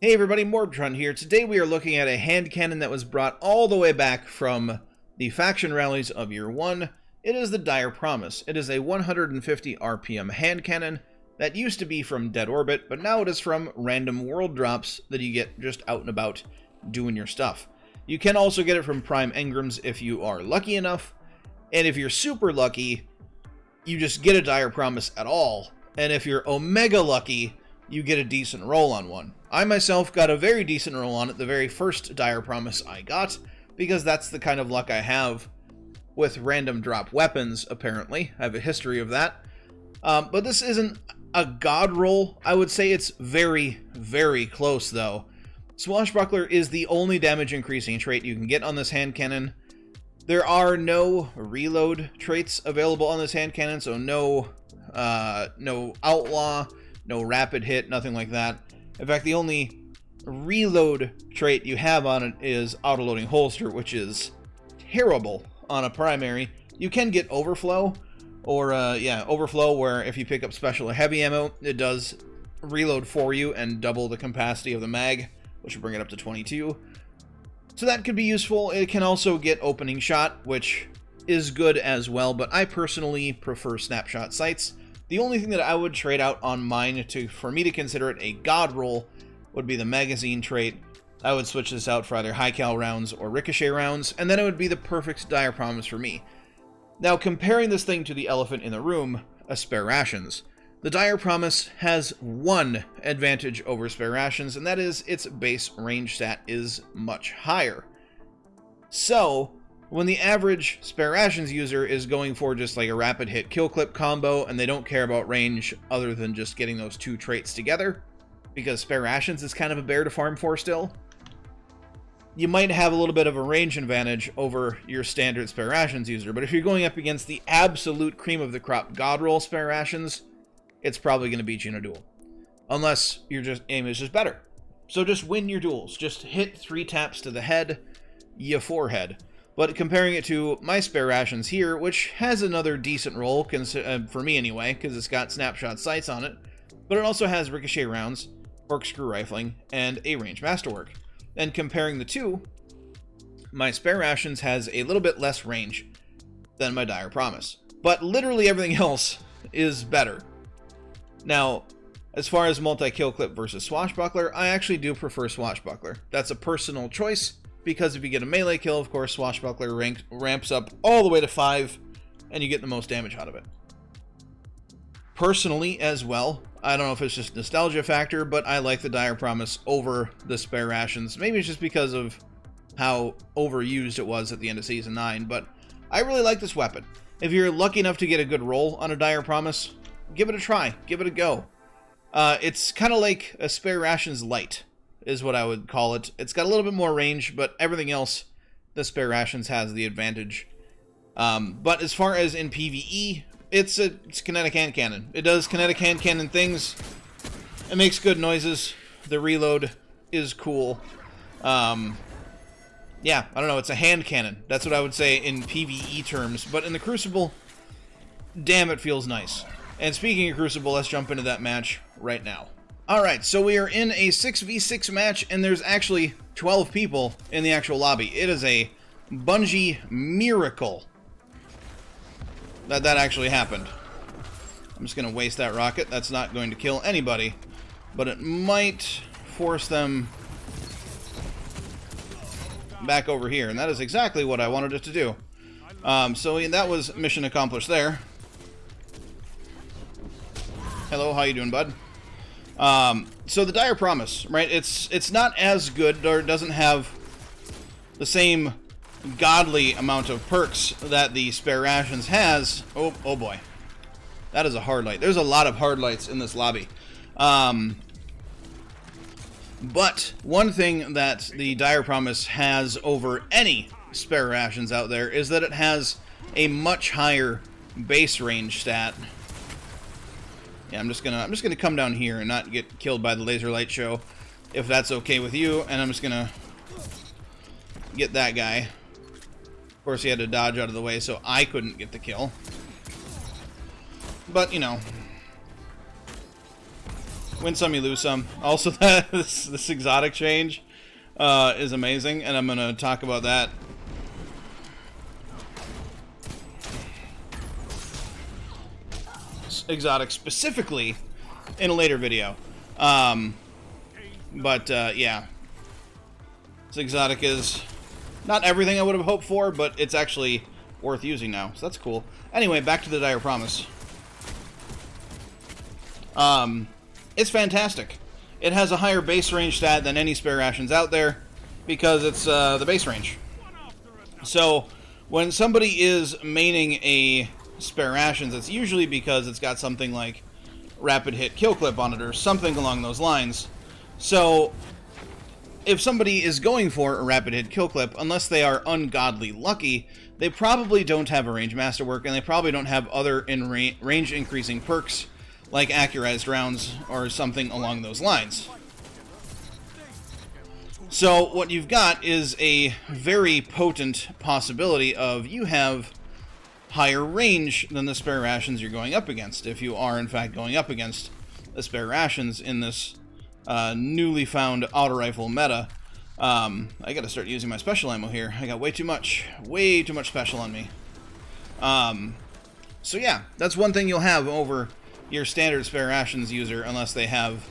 Hey everybody, MorbTron here. Today we are looking at a hand cannon that was brought all the way back from the faction rallies of Year 1. It is the Dire Promise. It is a 150 RPM hand cannon that used to be from Dead Orbit, but now it is from random world drops that you get just out and about doing your stuff. You can also get it from Prime Engrams if you are lucky enough, and if you're super lucky, you just get a Dire Promise at all, and if you're Omega lucky, you get a decent roll on one. I myself got a very decent roll on it the very first Dire Promise I got, because that's the kind of luck I have with random drop weapons, apparently. I have a history of that. But this isn't a god roll. I would say it's very, very close, though. Swashbuckler is the only damage increasing trait you can get on this hand cannon. There are no reload traits available on this hand cannon, so no outlaw, no rapid hit, nothing like that. In fact, the only reload trait you have on it is auto-loading holster, which is terrible on a primary. You can get overflow, or overflow, where if you pick up special or heavy ammo, it does reload for you and double the capacity of the mag, which will bring it up to 22. So that could be useful. It can also get opening shot, which is good as well, but I personally prefer snapshot sights. The only thing that I would trade out on mine for me to consider it a god roll would be the magazine trait. I would switch this out for either high cal rounds or ricochet rounds, and then it would be the perfect Dire Promise for me. Now, comparing this thing to the elephant in the room, a Spare Rations, the Dire Promise has one advantage over Spare Rations, and that is its base range stat is much higher. So, when the average Spare Rations user is going for just like a rapid hit kill clip combo and they don't care about range other than just getting those two traits together, because Spare Rations is kind of a bear to farm for still, you might have a little bit of a range advantage over your standard Spare Rations user. But if you're going up against the absolute cream of the crop god roll Spare Rations, it's probably going to beat you in a duel. Unless your aim is just better. So just win your duels. Just hit 3 taps to the head, you forehead. But comparing it to my Spare Rations here, which has another decent roll, for me anyway, because it's got snapshot sights on it, but it also has ricochet rounds, corkscrew rifling, and a range masterwork. And comparing the two, my Spare Rations has a little bit less range than my Dire Promise. But literally everything else is better. Now, as far as multi-kill clip versus Swashbuckler, I actually do prefer Swashbuckler. That's a personal choice, because if you get a melee kill, of course, Swashbuckler ramps up all the way to 5, and you get the most damage out of it. Personally, as well, I don't know if it's just nostalgia factor, but I like the Dire Promise over the Spare Rations. Maybe it's just because of how overused it was at the end of Season 9, but I really like this weapon. If you're lucky enough to get a good roll on a Dire Promise, give it a try. Give it a go. It's kind of like a Spare Rations light, is what I would call it. It's got a little bit more range, but everything else, the Spare Rations has the advantage. But as far as in PvE, it's kinetic hand cannon. It does kinetic hand cannon things. It makes good noises. The reload is cool. Yeah, I don't know. It's a hand cannon. That's what I would say in PvE terms. But in the Crucible, damn, it feels nice. And speaking of Crucible, let's jump into that match right now. Alright, so we are in a 6v6 match, and there's actually 12 people in the actual lobby. It is a Bungie miracle that actually happened. I'm just going to waste that rocket. That's not going to kill anybody, but it might force them back over here, and that is exactly what I wanted it to do. So that was mission accomplished there. Hello, how you doing, bud? So the Dire Promise, right? It's not as good, or it doesn't have the same godly amount of perks that the Spare Rations has. Oh boy. That is a hard light. There's a lot of hard lights in this lobby. But one thing that the Dire Promise has over any Spare Rations out there is that it has a much higher base range stat. Yeah, I'm just gonna come down here and not get killed by the laser light show, if that's okay with you. And I'm just gonna get that guy. Of course, he had to dodge out of the way, so I couldn't get the kill. But you know, Win some, you lose some. Also, that this exotic change is amazing, and I'm going to talk about that. Exotic specifically in a later video. Yeah. This exotic is not everything I would have hoped for, but it's actually worth using now, so that's cool. Anyway, back to the Dire Promise. It's fantastic. It has a higher base range stat than any Spare Rations out there because it's the base range. So when somebody is maining a Spare Rations, it's usually because it's got something like rapid hit kill clip on it or something along those lines. So if somebody is going for a rapid hit kill clip, unless they are ungodly lucky, they probably don't have a range masterwork, and they probably don't have other range increasing perks like accurized rounds or something along those lines. So what you've got is a very potent possibility of you have higher range than the Spare Rations you're going up against, if you are in fact going up against the Spare Rations in this newly found auto rifle meta. I gotta start using my special ammo here. I got way too much special on me. So yeah, that's one thing you'll have over your standard Spare Rations user, unless they have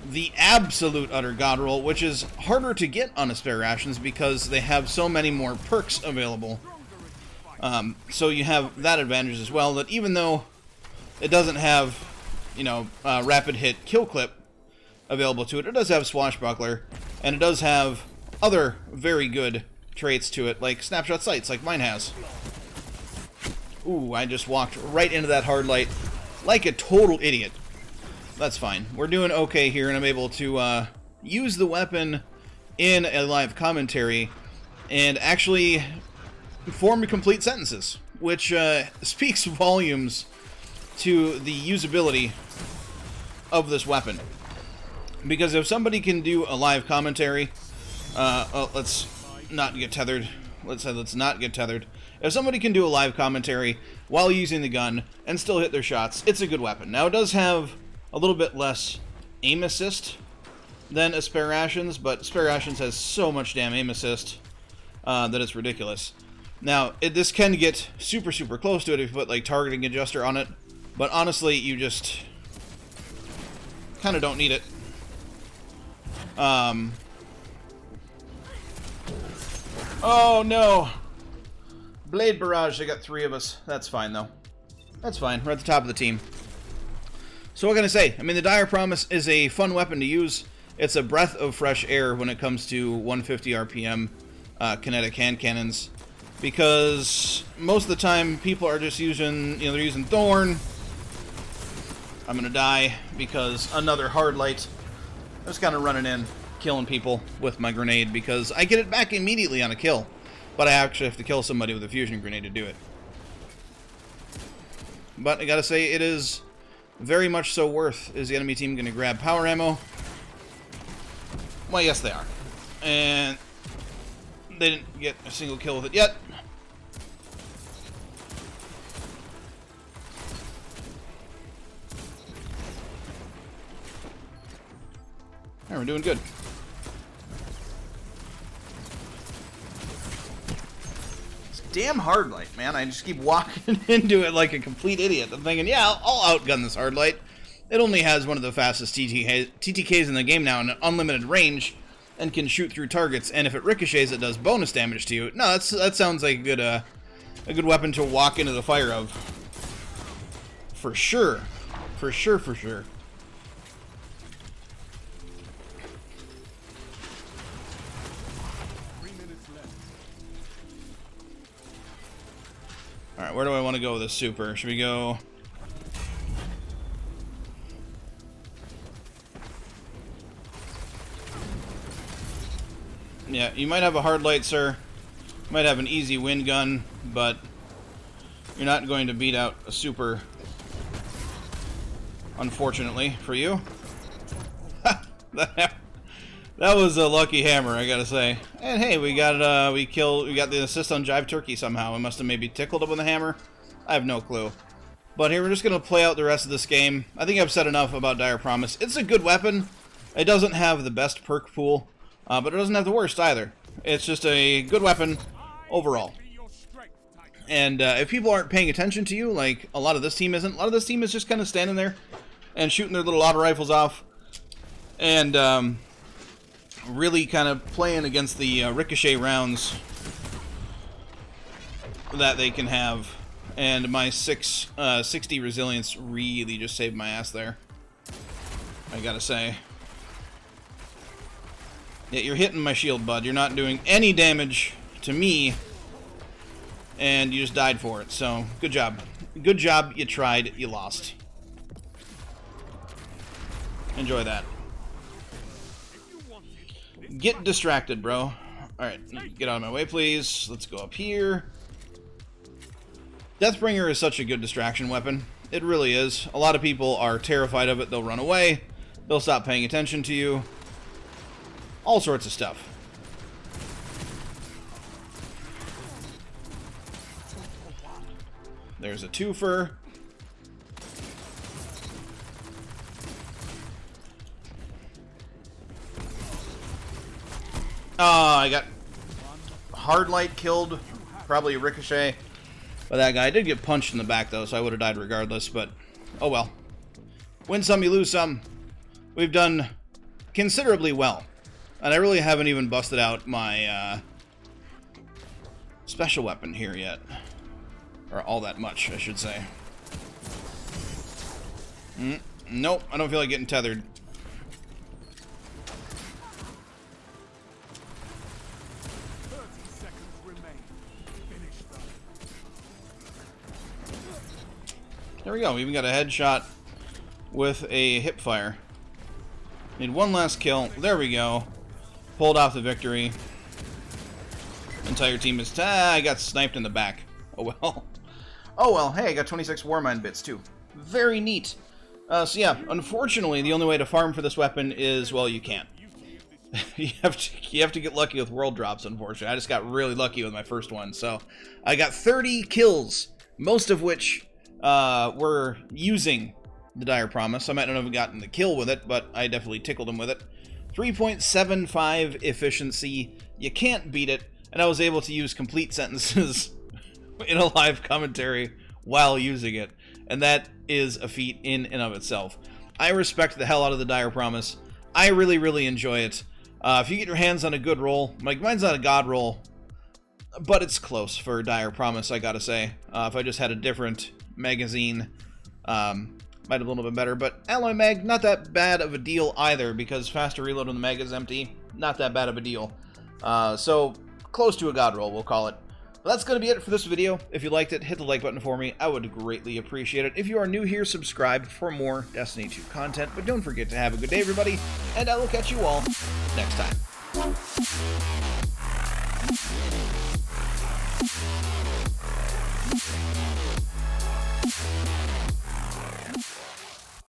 the absolute utter god roll, which is harder to get on a Spare Rations because they have so many more perks available. So you have that advantage as well, that even though it doesn't have, you know, rapid hit kill clip available to it, it does have Swashbuckler, and it does have other very good traits to it, like snapshot sights, like mine has. Ooh, I just walked right into that hard light like a total idiot. That's fine. We're doing okay here, and I'm able to use the weapon in a live commentary and actually form complete sentences, which speaks volumes to the usability of this weapon. Because if somebody can do a live commentary, let's not get tethered. Let's not get tethered. If somebody can do a live commentary while using the gun and still hit their shots, it's a good weapon. Now, it does have a little bit less aim assist than a Spare Rations, but Spare Rations has so much damn aim assist that it's ridiculous. Now, this can get super close to it if you put like targeting adjuster on it, but honestly, you just kind of don't need it. Oh no! Blade Barrage, they got 3 of us. That's fine, though. That's fine. We're at the top of the team. So what can I say? I mean, the Dire Promise is a fun weapon to use. It's a breath of fresh air when it comes to 150 RPM kinetic hand cannons. Because most of the time, people are just using, you know, they're using Thorn. I'm gonna die because another hard light. I'm just kind of running in, killing people with my grenade because I get it back immediately on a kill. But I actually have to kill somebody with a fusion grenade to do it. But I gotta say, it is very much so worth. Is the enemy team gonna grab power ammo? Well, yes they are. And they didn't get a single kill with it yet. Alright, we're doing good. Damn hard light, man. I just keep walking into it like a complete idiot. I'm thinking, yeah, I'll outgun this hard light. It only has one of the fastest TTKs in the game now in an unlimited range and can shoot through targets, and if it ricochets, it does bonus damage to you. No, that sounds like a good weapon to walk into the fire of. For sure. For sure, for sure. Alright, where do I want to go with this super? Should we go... Yeah, you might have a hard light, sir. You might have an easy wind gun, but you're not going to beat out a super, unfortunately for you. That was a lucky hammer, I gotta say. And hey, we got the assist on Jive Turkey somehow. It must have maybe tickled him with a hammer. I have no clue. But here, we're just going to play out the rest of this game. I think I've said enough about Dire Promise. It's a good weapon. It doesn't have the best perk pool, but it doesn't have the worst either. It's just a good weapon overall. And if people aren't paying attention to you, like a lot of this team isn't, a lot of this team is just kind of standing there and shooting their little auto rifles off. And really kind of playing against the ricochet rounds that they can have. And my 60 resilience really just saved my ass there, I gotta say. Yeah, you're hitting my shield, bud. You're not doing any damage to me, and you just died for it. So, good job. Good job. You tried. You lost. Enjoy that. Get distracted, bro. Alright, get out of my way, please. Let's go up here. Deathbringer is such a good distraction weapon. It really is. A lot of people are terrified of it. They'll run away. They'll stop paying attention to you. All sorts of stuff. There's a twofer. I got hard light killed. Probably a ricochet. But that guy did get punched in the back, though, so I would have died regardless, but oh well. Win some, you lose some. We've done considerably well. And I really haven't even busted out my special weapon here yet. Or all that much, I should say. Nope, I don't feel like getting tethered. There we go. We even got a headshot with a hip fire. Need one last kill. There we go. Pulled off the victory. Entire team is... I got sniped in the back. Oh well. Oh well. Hey, I got 26 Warmind bits too. Very neat. So yeah, unfortunately, the only way to farm for this weapon is, well, you can't. you have to get lucky with world drops, unfortunately. I just got really lucky with my first one. So I got 30 kills, most of which... we're using the Dire Promise. I might not have gotten the kill with it, but I definitely tickled him with it. 3.75 efficiency. You can't beat it. And I was able to use complete sentences in a live commentary while using it. And that is a feat in and of itself. I respect the hell out of the Dire Promise. I really, really enjoy it. If you get your hands on a good roll, like mine's not a god roll, but it's close for Dire Promise, I gotta say. If I just had a different magazine, might have been a little bit better, but alloy mag, not that bad of a deal either, because faster reload when the mag is empty, not that bad of a deal. So close to a god roll, we'll call it. Well, that's going to be it for this video. If you liked it, hit the like button for me. I would greatly appreciate it. If you are new here, subscribe for more Destiny 2 content, but don't forget to have a good day, everybody, and I will catch you all next time.